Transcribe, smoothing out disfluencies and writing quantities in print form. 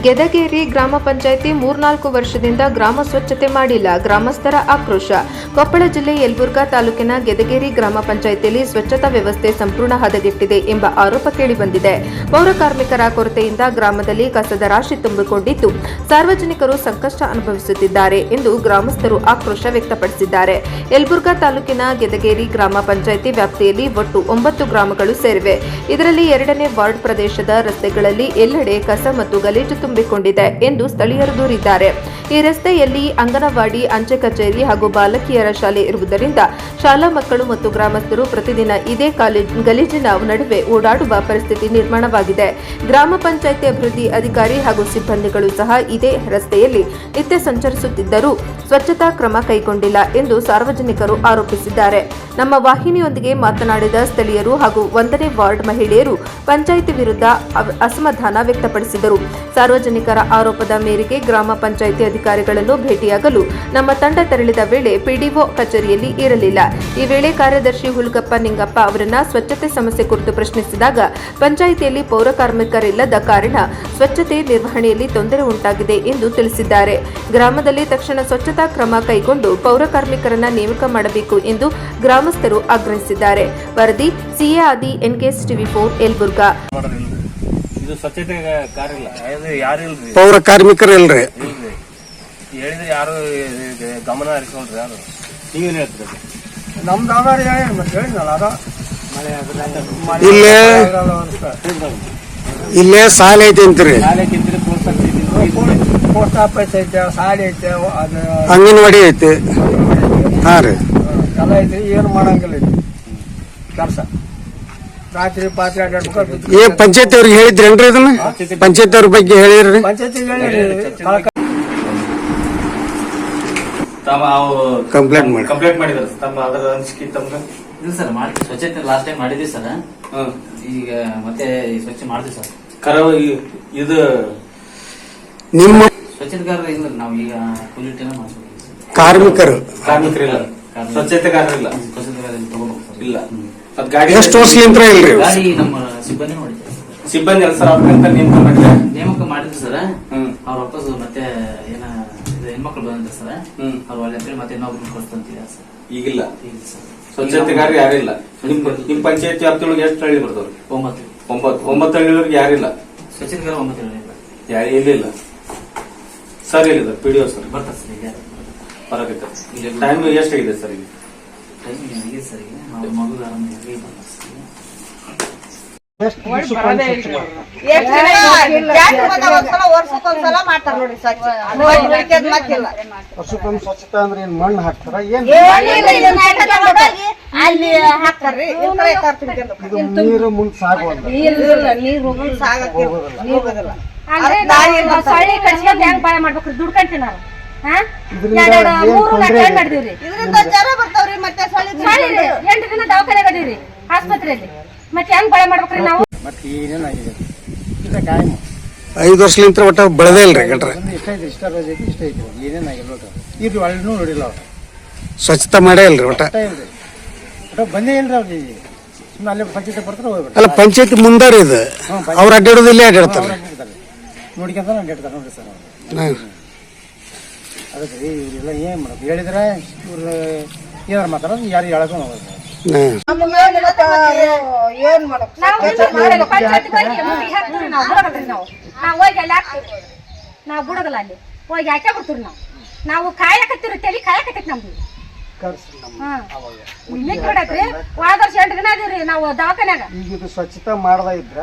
ಗೆದಗೇರಿ ಗ್ರಾಮ ಪಂಚಾಯಿತಿ 3-4 ವರ್ಷದಿಂದ ಗ್ರಾಮ ಸ್ವಚ್ಛತೆ ಮಾಡಿಲ್ಲ. ಗ್ರಾಮಸ್ಥರ ಆಕ್ರೋಶ. ಕೊಪ್ಪಳ ಜಿಲ್ಲೆ ಯಲಬುರ್ಗಾ ತಾಲೂಕಿನ ಗೆದಗೇರಿ ಗ್ರಾಮ ಪಂಚಾಯಿತಿಯಲ್ಲಿ ಸ್ವಚ್ಛತಾ ವ್ಯವಸ್ಥೆ ಸಂಪೂರ್ಣ ಹದಗೆಟ್ಟಿದೆ ಎಂಬ ಆರೋಪ ಕೇಳಿಬಂದಿದೆ. ಪೌರ ಕಾರ್ಮಿಕರ ಕೊರತೆಯಿಂದ ಗ್ರಾಮದಲ್ಲಿ ಕಸದ ರಾಶಿ ತುಂಬಿಕೊಂಡಿದ್ದು ಸಾರ್ವಜನಿಕರು ಸಂಕಷ್ಟ ಅನುಭವಿಸುತ್ತಿದ್ದಾರೆ ಎಂದು ಗ್ರಾಮಸ್ಥರು ಆಕ್ರೋಶ ವ್ಯಕ್ತಪಡಿಸಿದ್ದಾರೆ. ಯಲಬುರ್ಗಾ ತಾಲೂಕಿನ ಗೆದಗೇರಿ ಗ್ರಾಮ ಪಂಚಾಯಿತಿ ವ್ಯಾಪ್ತಿಯಲ್ಲಿ ಒಟ್ಟು 9 ಗ್ರಾಮಗಳು ಸೇರಿವೆ. ಇದರಲ್ಲಿ 2ನೇ ವಾರ್ಡ್ ಪ್ರದೇಶದ ರಸ್ತೆಗಳಲ್ಲಿ ಎಲ್ಲೆಡೆ ಕಸ ಮತ್ತು ಗಲೀಜು ತುಂಬಿಕೊಂಡಿದೆ ಎಂದು ಸ್ಥಳೀಯರು ದೂರಿದ್ದಾರೆ. ಈ ರಸ್ತೆಯಲ್ಲಿ ಅಂಗನವಾಡಿ, ಅಂಚೆ ಕಚೇರಿ ಹಾಗೂ ಬಾಲಕಿಯರ ಶಾಲೆ ಇರುವುದರಿಂದ ಶಾಲಾ ಮಕ್ಕಳು ಮತ್ತು ಗ್ರಾಮಸ್ಥರು ಪ್ರತಿದಿನ ಇದೇ ಗಲೀಜಿನ ನಡುವೆ ಓಡಾಡುವ ಪರಿಸ್ಥಿತಿ ನಿರ್ಮಾಣವಾಗಿದೆ. ಗ್ರಾಮ ಪಂಚಾಯಿತಿ ಅಭಿವೃದ್ಧಿ ಅಧಿಕಾರಿ ಹಾಗೂ ಸಿಬ್ಬಂದಿಗಳು ಸಹ ಇದೇ ರಸ್ತೆಯಲ್ಲಿ ನಿತ್ಯ ಸಂಚರಿಸುತ್ತಿದ್ದರೂ ಸ್ವಚ್ಛತಾ ಕ್ರಮ ಕೈಗೊಂಡಿಲ್ಲ ಎಂದು ಸಾರ್ವಜನಿಕರು ಆರೋಪಿಸಿದ್ದಾರೆ. ನಮ್ಮ ವಾಹಿನಿಯೊಂದಿಗೆ ಮಾತನಾಡಿದ ಸ್ಥಳೀಯರು ಹಾಗೂ 1ನೇ ವಾರ್ಡ್ ಮಹಿಳೆಯರು ಪಂಚಾಯಿತಿ ವಿರುದ್ಧ ಅಸಮಾಧಾನ ವ್ಯಕ್ತಪಡಿಸಿದರು. ಸಾರ್ವಜನಿಕರ ಆರೋಪದ ಮೇರೆಗೆ ಗ್ರಾಮ ಪಂಚಾಯಿತಿ ಅಧಿಕಾರಿಗಳನ್ನು ಭೇಟಿಯಾಗಲು ನಮ್ಮ ತಂಡ ತೆರಳಿದ ವೇಳೆ ಪಿಡಿಒ ಕಚೇರಿಯಲ್ಲಿ ಇರಲಿಲ್ಲ. ಈ ವೇಳೆ ಕಾರ್ಯದರ್ಶಿ ಹುಲ್ಗಪ್ಪ ನಿಂಗಪ್ಪ ಅವರನ್ನ ಸ್ವಚ್ಛತೆ ಸಮಸ್ಯೆ ಕುರಿತು ಪ್ರಶ್ನಿಸಿದಾಗ ಪಂಚಾಯಿತಿಯಲ್ಲಿ ಪೌರ ಕಾರ್ಮಿಕರಿಲ್ಲದ ಕಾರಣ ಸ್ವಚ್ಛತೆ ನಿರ್ವಹಣೆಯಲ್ಲಿ ತೊಂದರೆ ಉಂಟಾಗಿದೆ ಎಂದು ತಿಳಿಸಿದ್ದಾರೆ. ಗ್ರಾಮದಲ್ಲಿ ತಕ್ಷಣ ಸ್ವಚ್ಛತಾ ಕ್ರಮ ಕೈಗೊಂಡು ಪೌರ ಕಾರ್ಮಿಕರನ್ನ ನೇಮಕ ಮಾಡಬೇಕು ಎಂದು ಗ್ರಾಮಸ್ಥರು ಆಗ್ರಹಿಸಿದ್ದಾರೆ. ವರದಿ ಸಿಎ ಆದಿ NKS TV4 ಯಲಬುರ್ಗಾ. ಇದು ಸ್ವಚ್ಛತೆ ಕಾರ್ಯ ಇಲ್ಲ, ಯಾರು ಇಲ್ರಿ, ಪೌರ ಕಾರ್ಮಿಕರು ಇಲ್ರಿ, ಹೇಳಿದ್ರೆ ಯಾರು ಗಮನ ಹರಿಸ್ಕೊಳ್ರಿ. ಯಾರು ನೀವೇನು ಹೇಳ್ತೀರಿ? ನಮ್ದು ಆಧಾರ ಹೇಳಿದ್ನಲ್ಲ ಅದು ಇಲ್ಲೇ ಸಾಲ ಐತಿ ಅಂತೀರಿ, ಪೋಸ್ಟ್ ಆಫೀಸ್ ಐತೆ, ಶಾಲೆ ಐತೆ, ಅದು ಅಂಗನವಾಡಿ ಐತಿ. ಹಾ ರೀ, ಎಲ್ಲ ಐತಿ. ಏನು ಮಾಡಂಗಿಲ್ಲ ಐತಿ ಕೆಲಸ. ರಾತ್ರಿ ಪಾತ್ರೆ ಅಡ್ಡಾಡ್ಬೇಕು. ಏ ಪಂಚಾಯತ್ ಅವ್ರಿಗೆ ಹೇಳಿದ್ರೇನ್ರಿ ಇದನ್ನ? ಪಂಚಾಯತ್ ಅವ್ರ ಬಗ್ಗೆ ಹೇಳಿದ್ರಿ? ಪಂಚಾಯತಿಗೆ ಕಂಪ್ಲೇಂಟ್ ಮಾಡಿದ್ರು. ತಮ್ಮ ಅದರ ಅನಿಸಿಕೆ ತಮ್ಗೆ? ಇಲ್ಲ ಸರ್, ಮಾಡಿ ಸ್ವಚ್ಛತೆ ಲಾಸ್ಟ್ ಟೈಮ್ ಮಾಡಿದ್ವಿ ಸರ್. ಈಗ ಮತ್ತೆ ಸ್ವಚ್ಛ ಮಾಡಿದ್ವಿ ಸರ್. ಇದು ನಿಮ್ಮ ಸ್ವಚ್ಛತೆಗಾರರು ಇಲ್ಲ, ನಾವು ಈಗ ಕೂಲಿಟಿನ ಮಾಡ್ತೀವಿ. ಕಾರ್ಮಿಕರಿಲ್ಲ, ಸ್ವಚ್ಛತೆಗಾರರಿಲ್ಲ, ಸ್ವಚ್ಛತೆಗಾರರು ತಗೋಬೇಕು ಸರ್. ಇಲ್ಲ. ಅದ್ ಗಾಡಿ ಎಷ್ಟು ವರ್ಷಲಿಂತ್ರ ಇಲ್ರಿ? ಗಾಡಿ ನಮ್ಮ ಸಿಬ್ಬಂದಿ ಮಾಡಿದ್ವಿ. ಸಿಬ್ಬಂದಿ ಅಲ್ಲ ಸರ್, ಅವ್ರಂತ ನೇಮಕ ಮಾಡಿದ್ವಿ ಸರ್. ಅವ್ರ ವಾಪಸ್ ಮತ್ತೆ ಏನ ಹೆಣ್ಮಕ್ಳು ಬಂದಿದ್ರು ಸರ್. ಅವ್ರು ಒಳ್ಳೆ ಅಂತೇಳಿ ಮತ್ತೆ ಇನ್ನೊಬ್ರು ಕೊಡ್ತಂತೀವಿ ಸರ್. ಈಗಿಲ್ಲ ಇಲ್ಲ ಸರ್, ಸ್ವಚ್ಛತೆಗಾರ ಯಾರಿಲ್ಲ. ನಿಮ್ ಪಂಚಾಯತಿ ವ್ಯಾಪ್ತಿಯೊಳಗೆ ಎಷ್ಟು ಹಳ್ಳಿ ಬರ್ತಾವ್ರಿ? 9 ಹಳ್ಳಿಯೊಳಗೆ ಯಾರಿಲ್ಲ ಸ್ವಚ್ಛತೆಗಾರ. 9 ಯಾರು ಎಲ್ಲಿಲ್ಲ ಸರ್? ಎಲ್ಲಿಲ್ಲ PDO ಸರ್ ಬರ್ತಾರೆ ಸರ್. ಈಗ ಬರಕೈತೆ. ಟೈಮ್ ಎಷ್ಟಾಗಿದೆ ಸರ್? ಈಗ ಟೈಮ್ ಆಗಿದೆ ಸರ್. ಈಗ ನಾವು ಮಗು ಆರಾಮಾಗಿ ಬಂದ ವರ್ಷಕ್ಕೊಂದ್ಸಲ ಮಾಡ್ತಾರ ನೋಡಿ ವರ್ಷಕ್ಕೊಂದು ಸ್ವಚ್ಛತೆ ಅಂದ್ರೆ ಏನ್ ಮಣ್ಣು ಹಾಕ್ತಾರ? ಏನ್ ಅಲ್ಲಿ ಹಾಕ್ತಾರ್ರಿ. ನೀರು ಮುಂದ್ ಸಾಗುವಲ್ಲ, ನೀರು ಸಾಗೋದಿಲ್ಲ. ಸೊಳ್ಳಿ ಕಚ್ಕೊಂಡ್ ಹೆಂಗ್ ಬಾಳೆ ಮಾಡ್ಬೇಕ್ರಿ? ದುಡ್ಕಂತೀವಿ ನಾವು. ಇದರಿಂದ ಜ್ವರ ಬರ್ತಾವ್ರಿ. ಮತ್ತೆ 8 ದಿನ ದವಾಖಾನೆಗೆ ಅದೀವ್ರಿ, ಆಸ್ಪತ್ರೆಯಲ್ಲಿ. ಮತ್ತೆ ಹೆಂಗ್ ಬಾಳೆ ಮಾಡ್ಬೇಕ್ರಿ ನಾವು? ಮತ್ತೆ ಏನೇನಾಗಿದೆ? ಇಲ್ಲ ಕಾಯಂ 5 ವರ್ಷಲಿಂತ್ರ ಒಟ್ಟ ಬೆಳೆದೇ ಇಲ್ರಿ ಗಟ್ರ. ಇಷ್ಟ ಐತಿ, ಇಷ್ಟ ರೋಜ್ ಐತಿ, ಇಷ್ಟ ಐತಿ. ಏನೇನಾಗಿಲ್ಲ ಇದು ಒಳ್ಳೆನೂ ನೋಡಿಲ್ಲ ಅವ್ರು. ಸ್ವಚ್ಛತಾ ಮಾಡೇ ಇಲ್ರಿ ಒಟ್ಟ. ಇಲ್ರಿ ಒಟ್ಟ ಬಂದೇ ಇಲ್ರಿ ಅವ್ರಿಗೆ. ಸುಮ್ಮನೆ ಅಲ್ಲೇ ಪಂಚಾಯತಿ ಬರ್ತಾರೆ ಹೋಗ್ಬಿಡ್ತಾರೆ. ಅಲ್ಲ, ಪಂಚಾಯತಿ ಮುಂದಾರಿ ಇದು. ಅವ್ರು ಅಡ್ಡಾಡೋದು ಇಲ್ಲೇ ಅಡ್ಡಾಡ್ತಾರೆ. ನೋಡ್ಕೊಂತ ಅಡ್ಡಾಡ್ತಾರೆ ನೋಡ್ರಿ ಸರ್. ಅದಕ್ಕೆ ರೀ ಇವರೆಲ್ಲ ಏನ್ ಮಾಡೋದು ಹೇಳಿದ್ರೆ ಇವ್ರು ಏನಾರು ಮಾತಾಡೋದು ಯಾರು ಹೇಳಕೊಂಡು ಹೋಗೋದು. ಏನ್ ಮಾಡೋದು? ನಾವು ಬಿಡೋದಲ್ಲ, ಅಲ್ಲಿ ಹೋಗಿ ಹಾಕೇ ಬಿಡ್ತೀವಿ. ನಾವು ಕಾಯಕತ್ತೀವಿ, ತಲೆ ಕಾಯಕತ್ತೈತಿ ನಮ್ದು. ಬಿಡತ್ರಿ. 8 ದಿನ ಅದೀವ್ರಿ ನಾವು ದವಾಖಾನ್ಯಾಗ. ಈಗ ಇದು ಸ್ವಚ್ಛತಾ ಮಾಡದ ಇದ್ರ